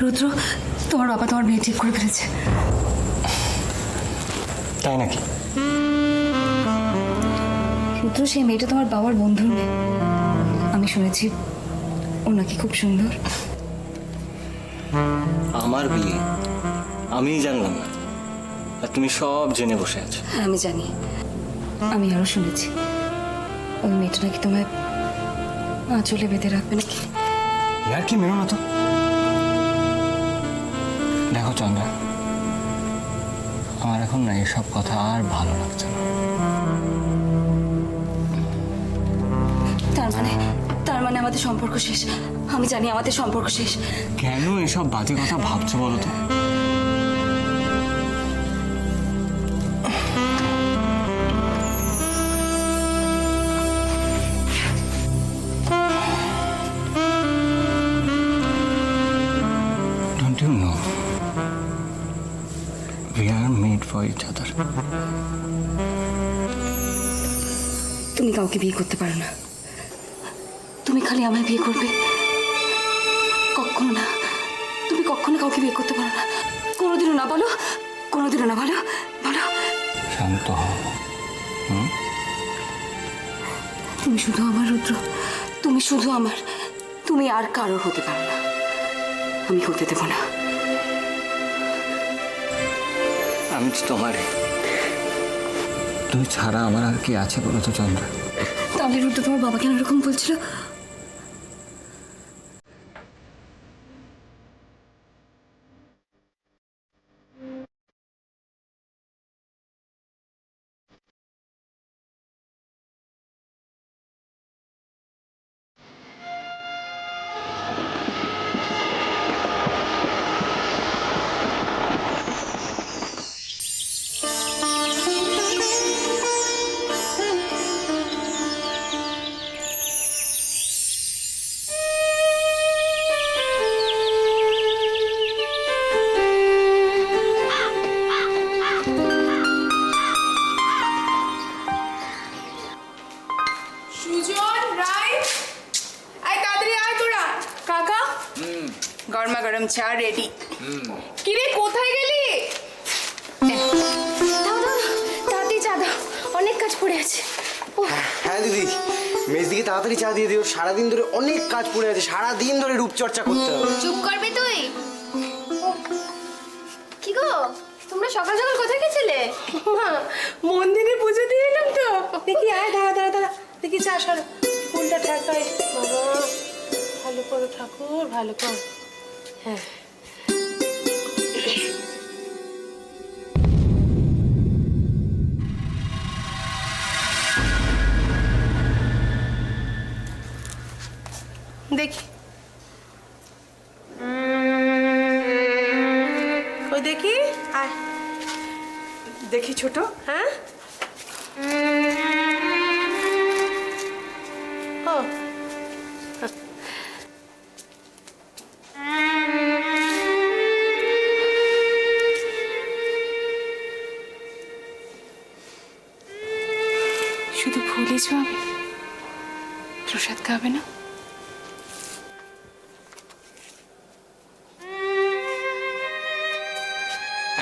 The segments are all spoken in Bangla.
রুদ্র, তোমার বাবা তোমার বিয়ে ঠিক করে ফেলেছে। তাই নাকি? রুদ্র, সেই মেয়েটা তোমার বাবার বন্ধুর মেয়ে। আমি শুনেছি ও নাকি খুব সুন্দর। আমার বিয়ে আমিই জানলাম না, আর তুমি সব জেনে বসে আছো। হ্যাঁ, আমি জানি। আমি আরো শুনেছি ওই মেয়েটা নাকি তোমায় আঁচলে বেঁধে রাখবে নাকি। ইয়ার কি মেরো না তো। দেখো চন্দ্রা, আমার এখন না এসব কথা আর ভালো লাগছে না। তার মানে আমাদের সম্পর্ক শেষ। আমি জানি আমাদের সম্পর্ক শেষ। কেন এসব বাজে কথা ভাবছো বলো তো? Don't you know we are made for each other? তুমি কাউকে বিয়ে করতে পারো না। তুমি খালি আমায় বিয়ে করবে। কখনো না। তুমি কখনো কাউকে বিয়ে করতে পারো না। কোনোদিনও না। বলো, কোনোদিনও না। বলো বলো। শান্ত হও। তুমি শুধু আমার রুদ্র, তুমি শুধু আমার। তুমি আর কারোর হতে পারো না। আমি হতে দেব না। আমি তো তোমারই। তুমি ছাড়া আমার আর কি আছে বলো তো চন্দ্রা? তাহলে রুদ্র তোমার বাবা কেন এরকম বলছিল? গরমা গরম চা রেডি। কিরে কোথায় গেলি? তাড়াতাড়ি চা দাও, অনেক কাজ পড়ে আছে। হ্যাঁ দিদি, মেজদিকে তাড়াতাড়ি চা দিয়ে দিও। সারাদিন ধরে অনেক কাজ পড়ে আছে, সারাদিন ধরে রূপচর্চা করতে হবে। চুপ করবি তুই? কি গো, তোমরা সকাল সকাল কোথায় গেছিলে? মন্দিরে পুজো দিয়ে এলাম তো। দেখি আয়, দাঁড়া দেখি চা সর ফুলটা ঠাকাই। বাবা ভালো করো ঠাকুর, ভালো কর। হ্যাঁ দেখি ওই দেখি আয় দেখি ছোট। হ্যাঁ ও শুধু ফুলই ছোঁয়াবে, প্রসাদ খাবে না?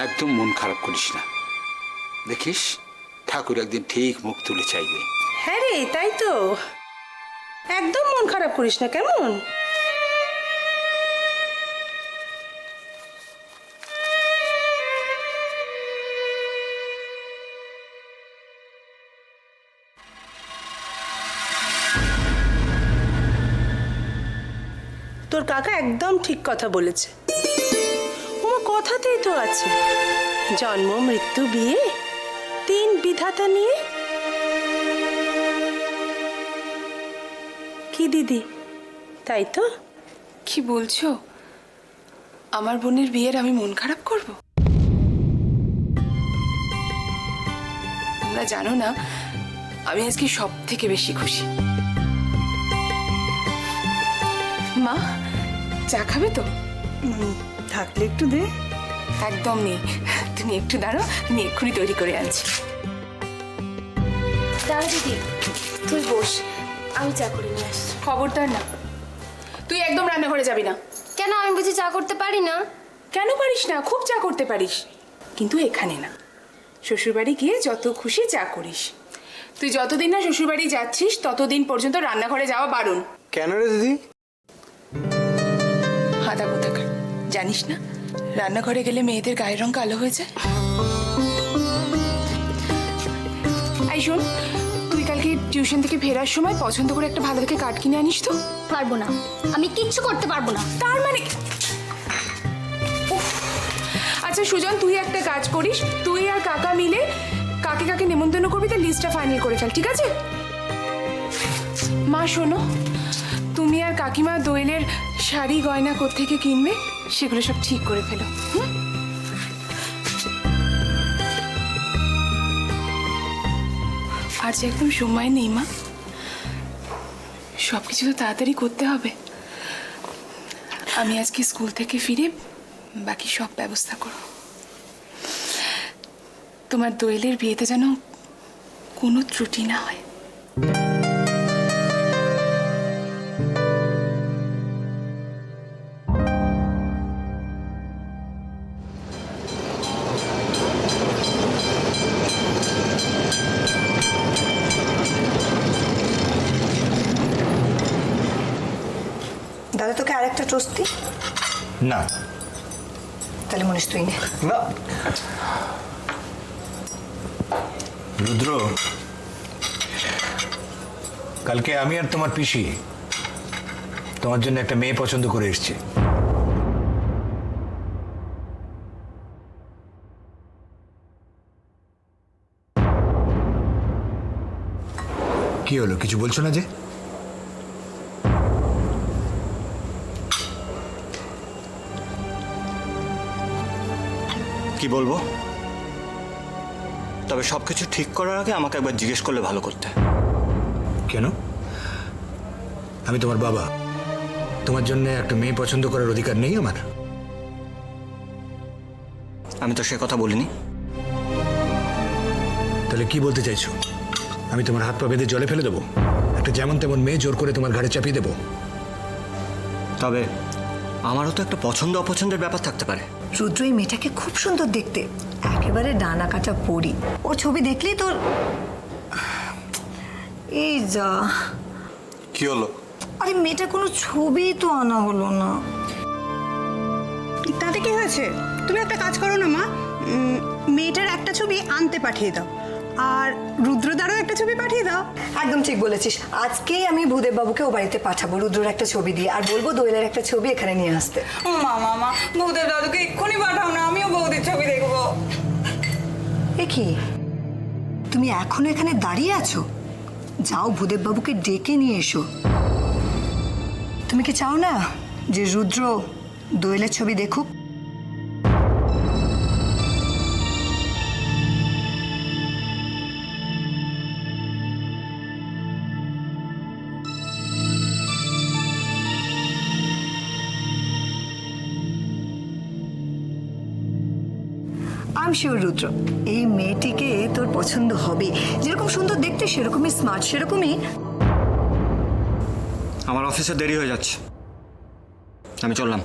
একদম মন খারাপ করিস না, দেখিস ঠাকুর একদিন ঠিক মুখ তুলে চাইবে। হ্যাঁ রে, তাই তো। একদম মন খারাপ করিস না, কেমন? তোর কাকা একদম ঠিক কথা বলেছে। আমার কথাতেই তো আছে, জন্ম মৃত্যু বিয়ে, তিন বিধাতা নিয়ে। কি দিদি, তাই তো? কি বলছো? আমার বোনের বিয়ের আমি মন খারাপ করব? তোমরা জানো না আমি আজকে সব থেকে বেশি খুশি। মা, চা খাবে তো? থাকলে একটু দে। একদম নেই, তুমি একটু দাঁড়াও, আমি এক্ষুনি তৈরি করে আনছি। দাঁড়া দিদি, তুই বস, আমি চা করে নিয়ে আসছি। খবরদার না, তুই একদম রান্নাঘরে যাবি না। কেন আমি বুঝি চা করতে পারি না? কেন পারিস না? খুব চা করতে পারিস, কিন্তু এখানে না। শ্বশুরবাড়ি গিয়ে যত খুশি চা করিস। তুই যতদিন না শ্বশুরবাড়ি যাচ্ছিস ততদিন পর্যন্ত রান্নাঘরে যাওয়া বারণ। কেন রে দিদি? হাদা কোথাকার, জানিস না রান্নাঘরে গেলে মেয়েদের গায়ের রং কালো হয়ে যায়? এই শোন, তুই কালকে টিউশন থেকে ফেরার সময় পছন্দ করে একটা ভালো দেখে কার্ড কিনে আনিস তো। পারবো না, আমি কিচ্ছু করতে পারবো না। তার মানে উফ। আচ্ছা সুজন, তুই একটা কাজ করিস, তুই আর কাকা মিলে কাকে কাকে নেমন্তন্ন করবি তার লিস্টটা ফাইনাল করে ফেল, ঠিক আছে? মা শোনো, তুমি আর কাকিমা দোয়েলের শাড়ি গয়না কোত্থেকে কিনবে সেগুলো সব ঠিক করে ফেলো। আর যে একদম সময় নেই মা, সব কিছু তো তাড়াতাড়ি করতে হবে। আমি আজকে স্কুল থেকে ফিরে বাকি সব ব্যবস্থা করব। তোমার দোয়েলের বিয়েতে যেন কোনো ত্রুটি না হয়। দাদা তোকে আরেকটা টোস্ট দি? না। তাহলে মনীষ তুই নে। না রুদ্র, কালকে আমি আর তোমার পিসি তোমার জন্য একটা মেয়ে পছন্দ করে এসেছি। কি হলো, কিছু বলছো না যে? কি বলবো? তবে সবকিছু ঠিক করার আগে আমাকে একবার জিজ্ঞেস করলে ভালো করতে। কেন? আমি তোমার বাবা, তোমার জন্য একটা মেয়ে পছন্দ করার অধিকার নেই আমার? আমি তো সে কথা বলিনি। তাহলে কি বলতে চাইছো? আমি তোমার হাত পা বেঁধে জলে ফেলে দেবো? একটা যেমন তেমন মেয়ে জোর করে তোমার ঘাড়ে চাপিয়ে দেবো? তবে আমারও তো একটা পছন্দ অপছন্দের ব্যাপার থাকতে পারে। রুদ্র এই মেয়েটাকে খুব সুন্দর দেখতে, একেবারে ডানা কাটা পরি। ওর ছবি দেখলেই তোর এই যা। কি হলো? আরে মেয়েটা কোনো ছবি তো আনা হলো না। তাতে কি হয়েছে? তুমি একটা কাজ করো না মা, মেয়েটার একটা ছবি আনতে পাঠিয়ে দাও, আর রুদ্রদারও একটা ছবি পাঠিয়ে দাও। একদম ঠিক বলেছিস, আজকেই আমি ভূদেব বাবুকে ও বাড়িতে পাঠাবো রুদ্রর একটা ছবি দিয়ে, আর বলবো দোয়েলের একটা ছবি এখানে নিয়ে আসতে। মা ভূদেব দাদুকে এক্ষুনি পাঠাও না, আমিও বৌদির ছবি দেখবো। এ কি, তুমি এখনো এখানে দাঁড়িয়ে আছো? যাও ভূদেব বাবুকে ডেকে নিয়ে এসো। তুমি কি চাও না যে রুদ্র দোয়েলের ছবি দেখুক? আই এম শিওর রুদ্র, এই মেয়েটিকে তোর পছন্দ হবে। যেরকম সুন্দর দেখতে সেরকমই স্মার্ট, সেরকমই। আমার অফিসে দেরি হয়ে যাচ্ছে, আমি চললাম।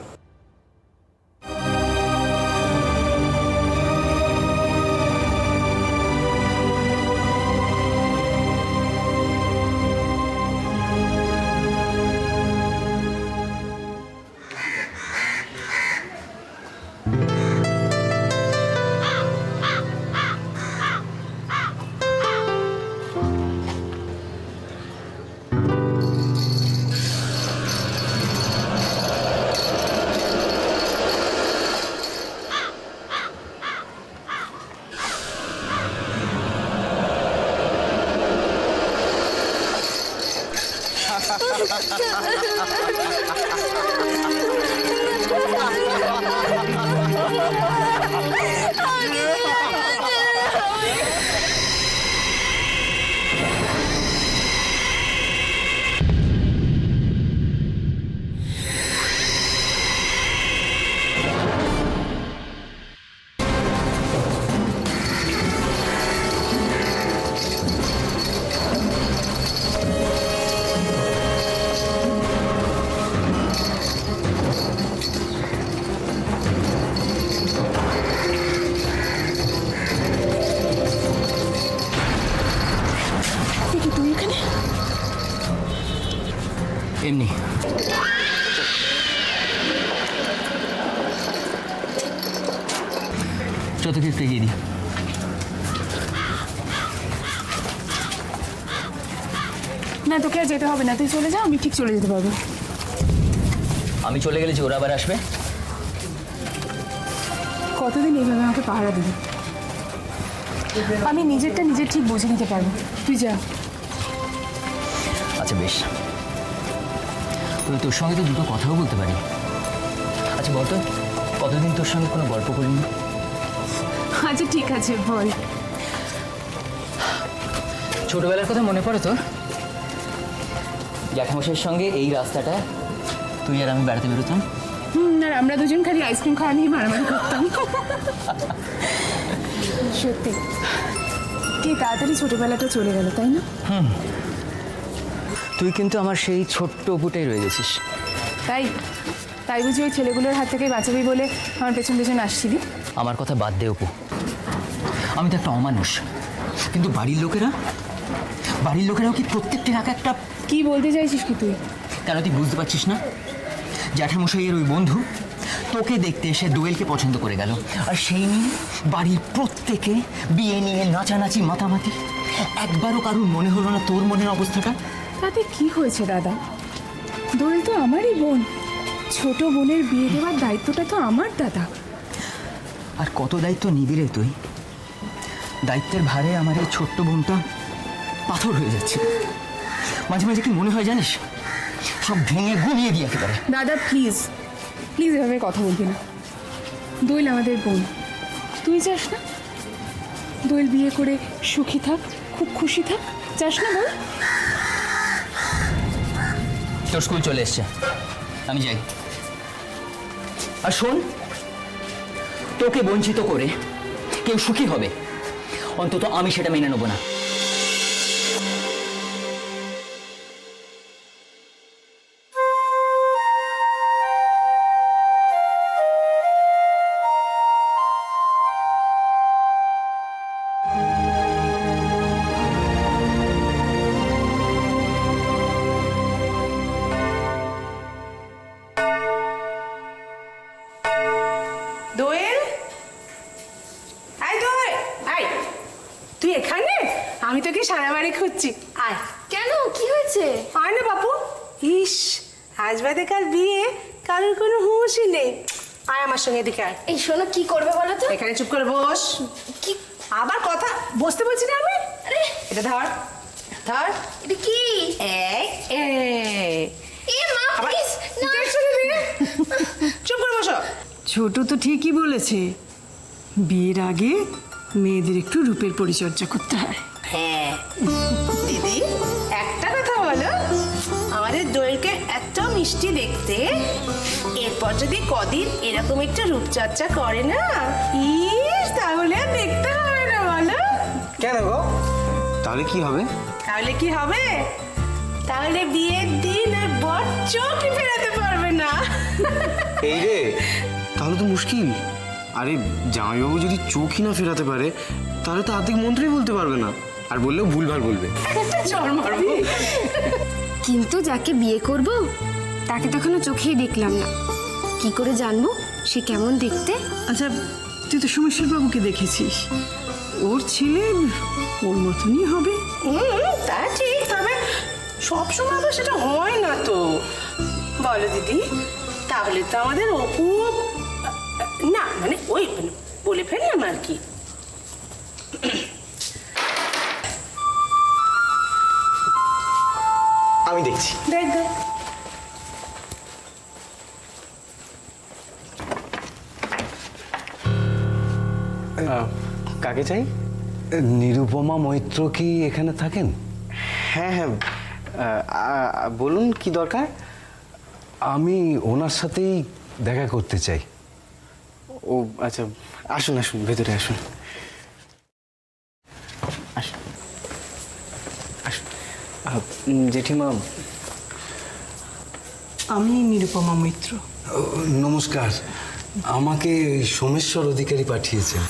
তোকে একটু এগিয়ে দিই। না তোকে আর যেতে হবে না, তুই চলে যা, আমি ঠিক চলে যেতে পারবো। আমি চলে গেলে যে ওরা আবার আসবে? কতদিন এইভাবে আমাকে পাহারা দিবি? আমি নিজেরটা নিজের ঠিক বুঝে নিতে পারবো, তুই যা। আচ্ছা বেশ, তোর সঙ্গে তো দুটো কথাও বলতে পারি। আচ্ছা বলতো, কতদিন তোর সঙ্গে কোনো গল্প করিনি? আচ্ছা ঠিক আছে, বল। ছোটবেলার কথা মনে পড়ে তোর? জ্যাঠামশাইয়ের সঙ্গে এই রাস্তাটা তুই আর আমি বেড়াতে বেরোতাম। আর আমরা দুজন খালি আইসক্রিম খাওয়া নিয়ে মারামারি করতাম। সত্যি কি তাড়াতাড়ি ছোটবেলাটা চলে গেল, তাই না? তুই কিন্তু আমার সেই ছোট্ট অপুটাই রয়ে গেছিস। তাই তাই বুঝি ওই ছেলেগুলোর হাত থেকে বাঁচাবি বলে আমার পেছন পেছন আসছিলি? আমার কথা বাদ দে অপু, আমি তো একটা অমানুষ, কিন্তু বাড়ির লোকেরাও কি প্রত্যেকটির এক একটা... কি বলতে চাইছিস কি তুই? কেন তুই বুঝতে পারছিস না? জ্যাঠামশাইয়ের ওই বন্ধু তোকে দেখতে এসে দোয়েলকে পছন্দ করে গেল, আর সেই নিয়ে বাড়ির প্রত্যেকে বিয়ে নিয়ে নাচানাচি মাতামাতি। একবারও কারুর মনে হলো না তোর মনের অবস্থাটা? তাতে কি হয়েছে দাদা? দোয়েল তো আমারই বোন, ছোট বোনের বিয়ে দেওয়ার দায়িত্বটা তো আমার দাদা। আর কত দায়িত্ব নিবি রে তুই? দায়িত্বের ভারে আমার এই ছোট্ট বোনটা পাথর হয়ে যাচ্ছে। মাঝে মাঝে কি মনে হয় জানিস, সব ভেঙে গুলিয়ে দিয়ে একেবারে। দাদা প্লিজ প্লিজ এভাবে কথা বলবি না। দোয়েল আমাদের বোন, তুই চাস না দোয়েল বিয়ে করে সুখী থাক, খুব খুশি থাক? চাস না বল? তোর স্কুল চলে এসছে, আমি যাই। আর শোন, তোকে বঞ্চিত করে কেউ সুখী হবে, অন্তত আমি সেটা মেনে নেব না। দোয়েল, আয় দোয়েল, আয়। তুই এখানে? আমি তোকে সারা বাড়ি খুঁজছি, আয়। কেন, কি হয়েছে? আয় না বাপু। ইস, আজ বাদে কাল বিয়ে, কারোর কোনো হুঁশই নেই। আয় আমার সঙ্গে, এদিকে আয়। এই শোনো, কি করবে বলো তো? এখানে চুপ করে বস। কি? আবার কথা বসতে বলছি না আমি? আরে এটা ধর, ধর। এটা কি? এই এই এ মা আবার প্লিজ না। দেখছো দিদি? চুপ করে বসো। ছোট তো ঠিকই বলেছে, বিয়ের আগে মেয়েদের একটু রূপের পরিচর্যা করতে হয়। হ্যাঁ দিদি, একটা কথা বলো, আমাদের দোয়েলকে এত মিষ্টি দেখতে, এরপর যদি কদিন এরকম একটু রূপচর্চা করে না, ইস তাহলে আর দেখতে হবে না বলো? কেন গো, তাহলে কি হবে? তাহলে কি হবে? তাহলে বিয়ের দিন আর বর চোখই ফেরাতে পারবে না। এই রে, তাহলে তো মুশকিল। আরে জামাইবাবু যদি চোখই না ফেরাতে পারে, তাহলে তো আর্ধেক মন্ত্রই বলতে পারবে না, আর বললেও ভুলভাল বলবে। চল মারবো। কিন্তু যাকে বিয়ে করব তাকে তো এখনো চোখেই দেখলাম না, কি করে জানবো সে কেমন দেখতে? আচ্ছা, তুই তো সোমেশ্বর বাবুকে দেখেছিস, ওর ছেলে ওর মতনই হবে। তা ঠিক, তবে সবসময় তো সেটা হয় না তো বলো দিদি। তাহলে তো আমাদের অপু, না মানে ওই মানে বলে ফেললাম আর কি। আমি দেখছি। দেখ দেখ। কাকে চাই? নিরুপমা মৈত্র কি এখানে থাকেন? হ্যাঁ হ্যাঁ, বলুন কি দরকার? আমি ওনার সাথেই দেখা করতে চাই। ও আচ্ছা, আসুন আসুন, ভেতরে আসুন। আসুন আসুন। জেঠিমা, আমি নিরুপমা মৈত্র। নমস্কার, আমাকে সোমেশ্বর অধিকারী পাঠিয়েছেন।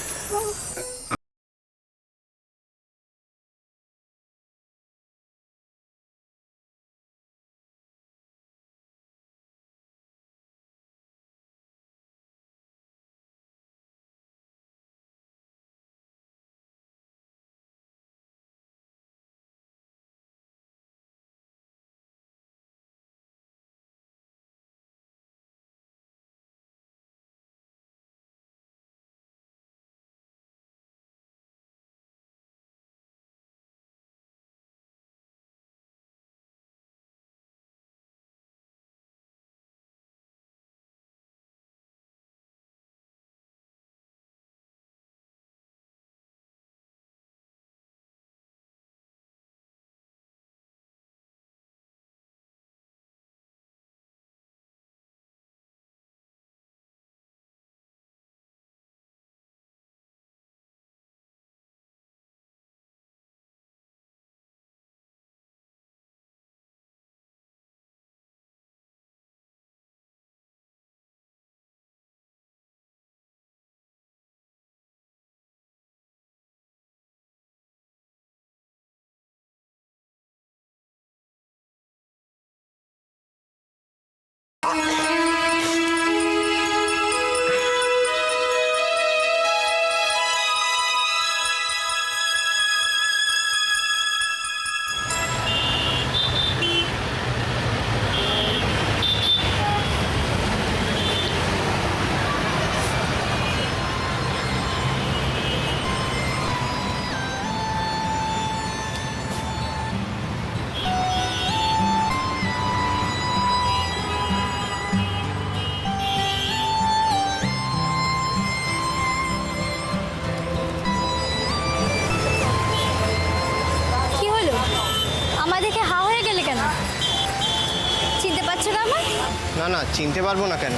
না না, চিনতে পারবো না কেন,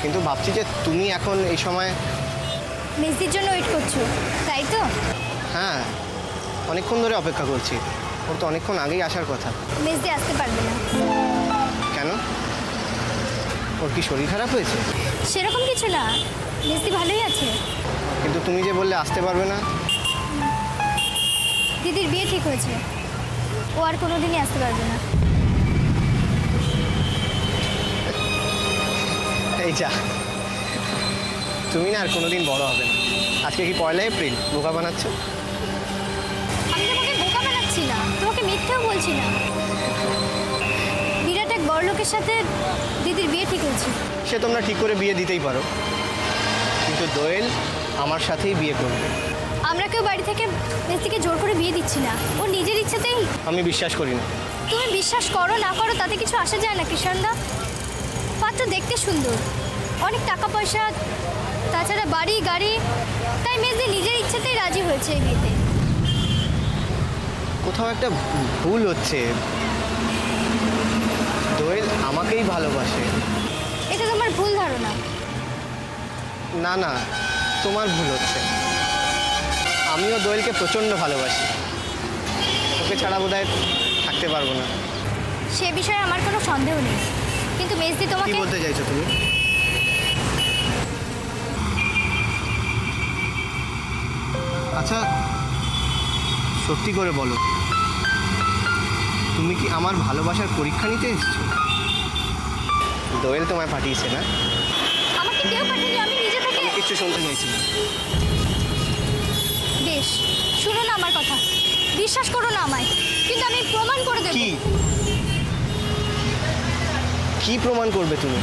কিন্তু ভাবছি যে তুমি এখন এই সময়। মেজদির জন্য ওয়েট করছো তাই তো? হ্যাঁ, অনেকক্ষণ ধরে অপেক্ষা করছি। ওর তো অনেকক্ষণ আগেই আসার কথা। মেজদি আসতে পারবে না। কেন? ওর কি শরীর খারাপ হয়েছে? সেরকম কিছু না, মেজদি ভালোই আছে। কিন্তু তুমি যে বললে আসতে পারবে না। দিদির বিয়ে ঠিক হয়েছে, ও আর কোনোদিনই আসতে পারবে না। এই যা, তুমি না আর কোনোদিন বড় হবে না। আজকে কি 1 এপ্রিল? বোকা বানাচ্ছ? আমি তোমাকে বোকা বানাচ্ছি না, তোমাকে মিথ্যেও বলছি না। বিরাট এক বড় লোকের সাথে দিদির বিয়ে ঠিক হয়েছে। সে তোমরা ঠিক করে বিয়ে দিতেই পারো, কিন্তু দোয়েল আমার সাথেই বিয়ে করবে। আমরা কেউ বাড়ি থেকে মেজদিকে জোর করে বিয়ে দিচ্ছি না, ও নিজের ইচ্ছেতেই। আমি বিশ্বাস করি না। তুমি বিশ্বাস করো না করো তাতে কিছু আসা যায় না কৃষাণদা। পাত্র দেখতে সুন্দর, অনেক টাকা পয়সা, তাছাড়া বাড়ি গাড়ি, তাই মেজদি নিজের ইচ্ছেতেই রাজি হয়েছে এই বিয়েতে। কোথাও একটা ভুল হচ্ছে। দোয়েল আমাকেই ভালোবাসে। এটা তোমার ভুল ধারণা। না না, তোমার ভুল হচ্ছে। আমিও দোয়েলকে প্রচণ্ড ভালোবাসি, ওকে ছাড়া বোধহয় থাকতে পারবো না। সে বিষয়ে আমার কোনো সন্দেহ নেই, কিন্তু মেজদি কি তোমাকে। বলতে চাইছো তুমি? আচ্ছা, সত্যি করে বলো, তুমি কি আমার ভালোবাসার পরীক্ষা নিতে এসেছো? দোয়েল তোমায় পাঠিয়েছে না? আমাকে কেউ পাঠায়নি, আমি নিজে থেকে। আমি কিচ্ছু শুনতে চাইছি না। বেশ, শুনো না আমার কথা, বিশ্বাস করো না আমায়, কিন্তু আমি প্রমাণ করে দেব। কি কি প্রমাণ করবে তুমি?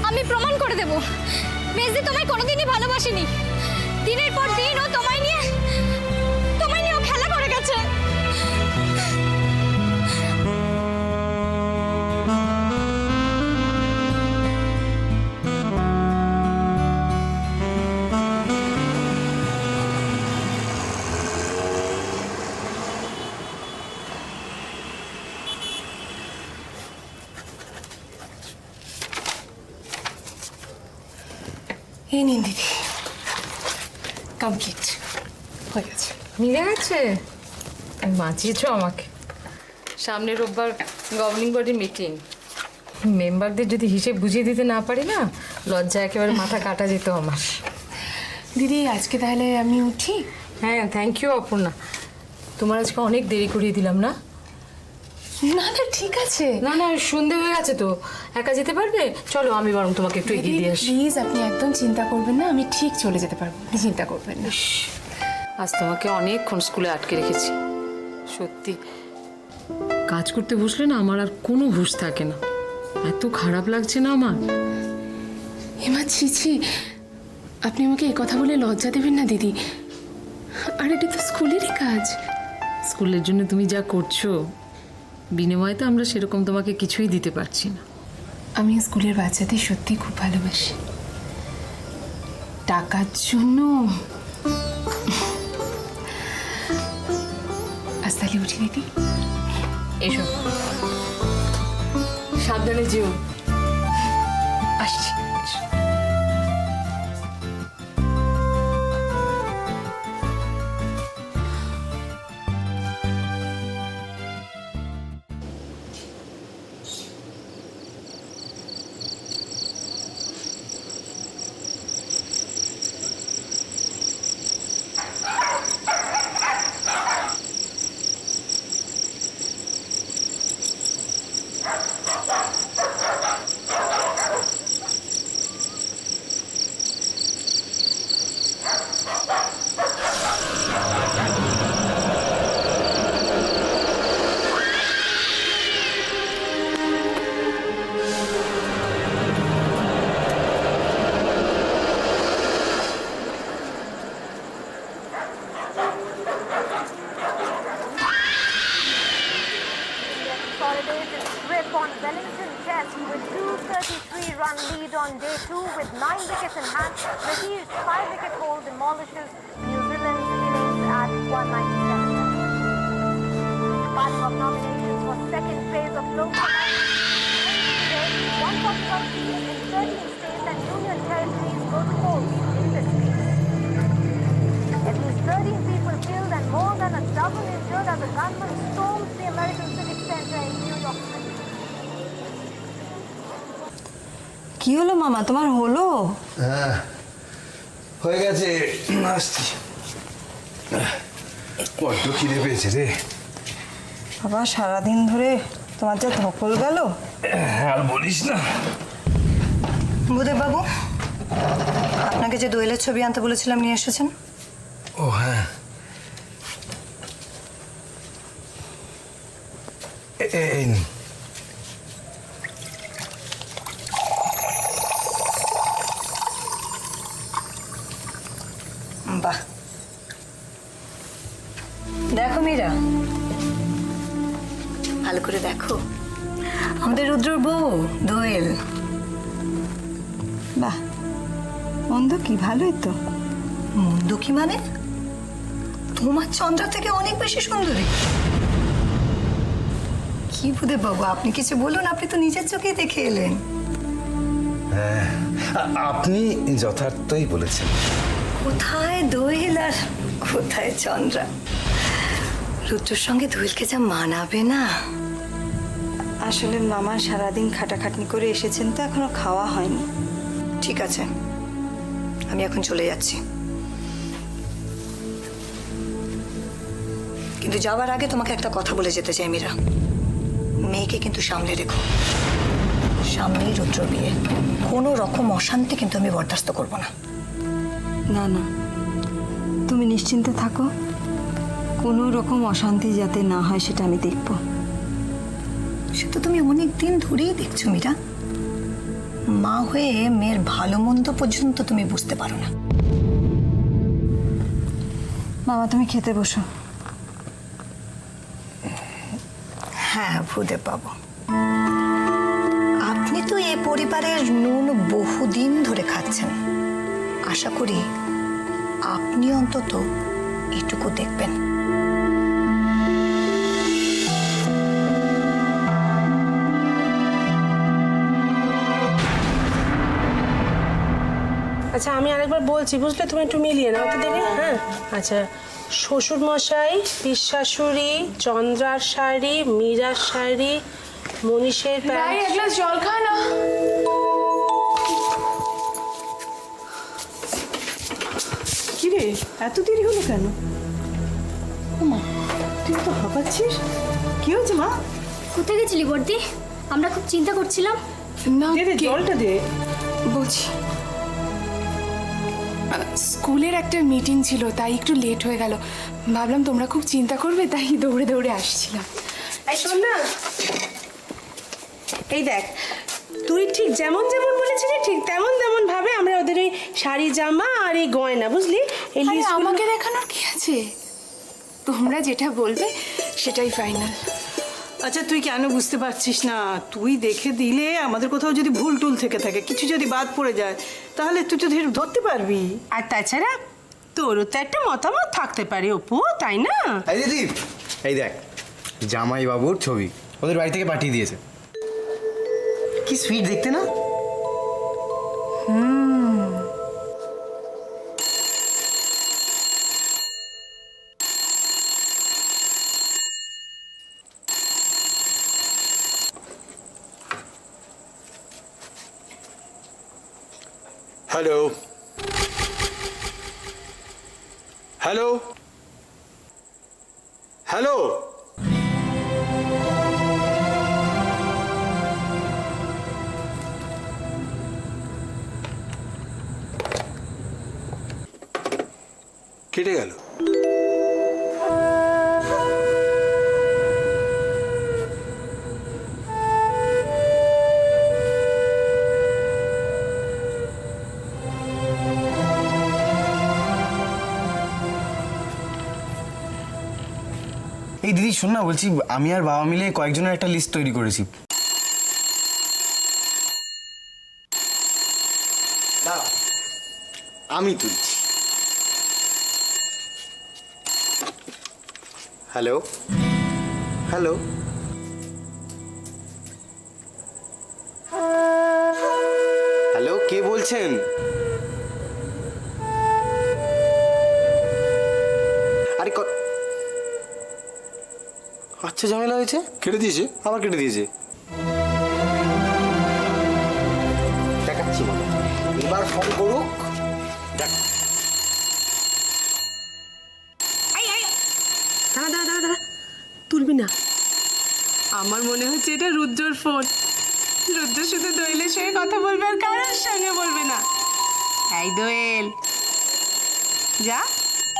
আমি প্রমাণ করে দেব মেজদি তোমায় কোনোদিনই ভালোবাসেনি। দিনের পর দিন ও তোমায় নিয়ে ও খেলা করে গেছে। এই নিন দিদি, কমপ্লিট হয়ে গেছে। মিলে গেছে? বাঁচিয়েছ আমাকে। সামনের রোববার গভর্নিং বডির মিটিং, মেম্বারদের যদি হিসেব বুঝিয়ে দিতে না পারি না, লজ্জা একেবারে মাথা কাটা যেত আমার। দিদি আজকে তাহলে আমি উঠি? হ্যাঁ, থ্যাংক ইউ অপর্ণা, তোমার আজকে অনেক দেরি করিয়ে দিলাম না? না না ঠিক আছে। না না, সন্ধে হয়ে গেছে তো, একা যেতে পারবে? চলো আমি বরং তোমাকে একটু এগিয়ে দিয়ে আসি। প্লিজ আপনি একদম চিন্তা করবেন না, আমি ঠিক চলে যেতে পারবো, আপনি চিন্তা করবেন না। আজ তোমাকে অনেকক্ষণ স্কুলে আটকে রেখেছি। সত্যি কাজ করতে বসলে না আমার আর কোনো হুঁশ থাকে না, এত খারাপ লাগছে না আমার। হেমা ছি ছি, আপনি আমাকে এই কথা বলে লজ্জা দেবেন না দিদি। আর এটা তো স্কুলেরই কাজ। স্কুলের জন্য তুমি যা করছো, বিনিময়ে তো আমরা সেরকম তোমাকে কিছুই দিতে পারছি না। আমি স্কুলের বাচ্চাদের সত্যি খুব ভালোবাসি। টাকার জন্য আজ তাহলে উঠি দিদি। এসো, সাবধানে যেও। আসছি। Consolidated grip on Wellington Chess. West with 233-run lead on day 2 with 9 wickets in hand. The huge 5-wicket haul demolishes New Zealand's innings at 197. Piling of nominations for second phase of Lok Sabha. Today, 141 seats in 13 states and union territories go to polls in this state. At least 13 people killed and more than a dozen injured as a gunman storms the American Civic Center in New York City. কি হলো মামা, তোমার হলো? হ্যাঁ হয়ে গেছে, আসছি। বড্ড খিদে পেয়েছে রে বাবা, সারাদিন ধরে তোমার যা ধকল গেল। আর বলিস না। বুদেব বাবু, আপনাকে যে দোয়েলের ছবি আনতে বলেছিলাম নিয়ে এসেছেন? ও হ্যাঁ, এই নি। বাহ, দেখো মীরা, ভালো করে দেখো, আমাদের রুদ্রর বউ দোয়েল। বাহ, মন্দ কি, ভালোই তো। মন্দ কি মানে? তোমার চন্দ্রা থেকে অনেক বেশি সুন্দরী। কি বুদেব বাবু, আপনি কিছু বলুন, আপনি তো নিজের চোখেই দেখে এলেন। হ্যাঁ, আপনি যথার্থই বলেছেন। কোথায় দোয়েল আর কোথায় চন্দ্রা? রুদ্রর সঙ্গে দোয়েলকে যা মানাবে না। আসলে মামা সারাদিন খাটাখাটনি করে এসেছেন তো এখনো খাওয়া হয়নি। ঠিক আছে, আমি এখন চলে যাচ্ছি, কিন্তু যাওয়ার আগে তোমাকে একটা কথা বলে যেতে চাই মীরা। মেয়েকে কিন্তু সামনে রেখো, সামনেই রুদ্র বিয়ে, কোনো রকম অশান্তি কিন্তু আমি বরদাস্ত করব না। না না, তুমি নিশ্চিন্তে থাকো, কোনো রকম অশান্তি যাতে না হয় সেটা আমি দেখব। সে তো তুমি অনেক দিন ধরেই দেখছো মীরা। মা হয়ে মেয়ের ভালো মন্দ পর্যন্ত তুমি বুঝতে পারো না। মামা, তুমি খেতে বসো। হ্যাঁ ভূদেব বাবু, আপনি তো এ পরিবারের নুন বহুদিন ধরে খাচ্ছেন, আশা করি আপনি অন্তত এটুকু দেখবেন। আচ্ছা, আমি আরেকবার বলছি, বুঝলে, তুমি একটু মিলিয়ে নাও তো দেবে। হ্যাঁ, আচ্ছা, শ্বশুর মশাই, পিসশাশুড়ি, চন্দ্রার শাড়ি, মীরার শাড়ি, মনীষের প্যান্ট। এক গ্লাস জল খা না। কি রে, এত দেরি হলো কেন? ও মা, তুই তো হাঁপাচ্ছিস, কি হয়েছে মা? কোথায় গেছিলি বর্দি? আমরা খুব চিন্তা করছিলাম। না, দে দে, জলটা দে। বলছি, স্কুলের একটা মিটিং ছিল, তাই একটু লেট হয়ে গেল। ভাবলাম তোমরা খুব চিন্তা করবে, তাই দৌড়ে দৌড়ে আসছিলাম। এই শোন না, এই দেখ, তুই ঠিক যেমন যেমন বলেছিলি ঠিক তেমন তেমন ভাবে আমরা ওদের ওই শাড়ি জামা আর এই গয়না, বুঝলি, এই আরে লিস্টগুলো- আমাকে দেখানোর কি আছে? তোমরা যেটা বলবে সেটাই ফাইনাল। আচ্ছা, তুই কেন বুঝতে পারছিস না? তুই দেখে দিলে আমাদের কোথাও যদি ভুল টুল থেকে থাকে, কিছু যদি বাদ পড়ে যায়, তাহলে তুই তো ধরতে পারবি। আর তাছাড়া তোরও তো একটা মতামত থাকতে পারে অপু, তাই না? এই দিদি, এই দেখ, জামাই বাবুর ছবি ওদের বাড়ি থেকে পাঠিয়ে দিয়েছে। কি সুইট দেখতে না? হ্যালো হ্যালো হ্যালো, কেটে গেল। এই দিদি শোন না, বলছি আমি আর বাবা মিলে কয়েকজনের একটা লিস্ট তৈরি করেছি। আমি তুলছি। হ্যালো হ্যালো, হ্যালো, কে বলছেন? আরে আচ্ছা, ঝামেলা হয়েছে, কেটে দিয়েছে। আবার কেটে দিয়েছে। দেখাচ্ছি মনে, এবার ফোন করুক। দেখ, দাঁড়া তুলবি না। আমার মনে হচ্ছে এটা রুদ্রর ফোন। রুদ্র শুধু দোয়েলের সঙ্গে কথা বলবে আর কারোর সঙ্গে বলবে না। এই দোয়েল, যা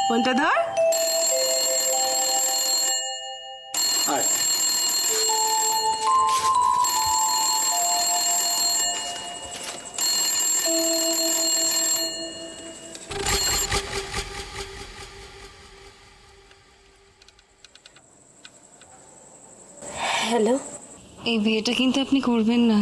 ফোনটা ধর। আয়। হ্যালো, এই বিয়েটা কিন্তু আপনি করবেন না।